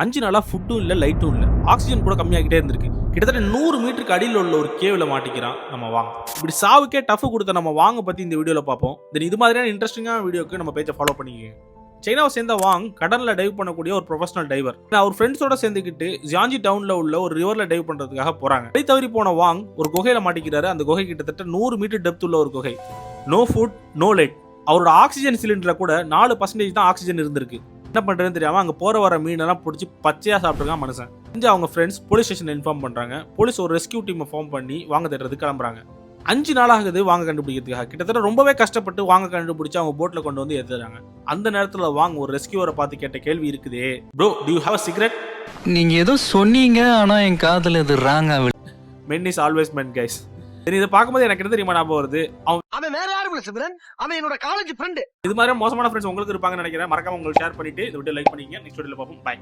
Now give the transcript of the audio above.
5 நாளா ஃபுட்டும் இல்ல, லைட்டும் இல்ல. ஆக்ஸிஜன் கூட கம்மியாகிட்டே இருந்திருக்கு. கிட்டத்தட்ட 100 மீட்டருக்கு அடியில உள்ள ஒரு கேவ்ல மாட்டிக்கிறான் நம்ம வாங். இப்படி சாவுக்கே டஃப் குடுத்த நம்ம வாங்க பத்தி இந்த வீடியோல பார்ப்போம். தென் இது மாதிரியான இன்ட்ரஸ்டிங்கான வீடியோக்கு நம்ம பேஜை ஃபாலோ பண்ணிக்கங்க. சைனாவை சேர்ந்த வாங் கடல்ல டைவ் பண்ணக்கூடிய ஒரு ப்ரொஃபஷனல் டைவர். அவர் ஃப்ரெண்ட்ஸோட சேர்ந்துக்கிட்டு ஜியாஞ்சி டவுன்ல உள்ள ஒரு ரிவர்ல டைவ் பண்றதுக்காக போறாங்க. வழி தவறி போன வாங் ஒரு குகையில மாட்டிக்கிறாரு. அந்த குகை கிட்டத்தட்ட 100 மீட்டர் டெப்த் உள்ள ஒரு குகை. No food, no light. அவரோட ஆக்சிஜன் சிலிண்டர்ல கூட 4% தான் ஆக்சிஜன் இருந்திருக்கு. என்ன பண்றதுன்னு தெரியாம அங்க போற வர மீனெல்லாம் பிடிச்சி பச்சையா சாப்பிட்டுருக்கான் மனுஷன். அவங்க ஃப்ரெண்ட்ஸ் போலீஸ் ஸ்டேஷன் இன்ஃபார்ம் பண்றாங்க. போலீஸ் ஒரு ரெஸ்கியூ டீமை ஃபார்ம் பண்ணி வாங்க தேடுறதுக்கு கிளம்புறாங்க. 5 நாள் ஆகுது வாங்க கண்டுபிடிக்கிறதுக்காக. கிட்டத்தட்ட ரொம்பவே கஷ்டப்பட்டு வாங்க கண்டுபிடிச்சு அவங்க போட்ல கொண்டு வந்து ஏத்துறாங்க. அந்த நேரத்துல வாங்க ஒரு ரெஸ்கியூவரை பார்த்து கேட்ட கேள்வி இருக்குதே, bro to you have a cigarette? நீங்க ஏதோ சொன்னீங்க, ஆனா என் காதுல இது ராங்கா. men is always men guys. இதை பார்க்கும்போது எனக்கு என்ன தெரியுமா ஞாபகம் வருது, அவன் வேற யாரும் இல்ல சிம்ரன், அவன் என்னோட காலேஜ் ஃப்ரெண்ட். இது மாதிரி மோசமான ஃப்ரெண்ட்ஸ் உங்களுக்கு இருப்பாங்கன்னு நினைக்கிறேன். மறக்காம உங்களுக்கு ஷேர் பண்ணிட்டு இந்த வீடியோ லைக் பண்ணிக்கங்க. நெக்ஸ்ட் வீடியோல பார்ப்போம். பை.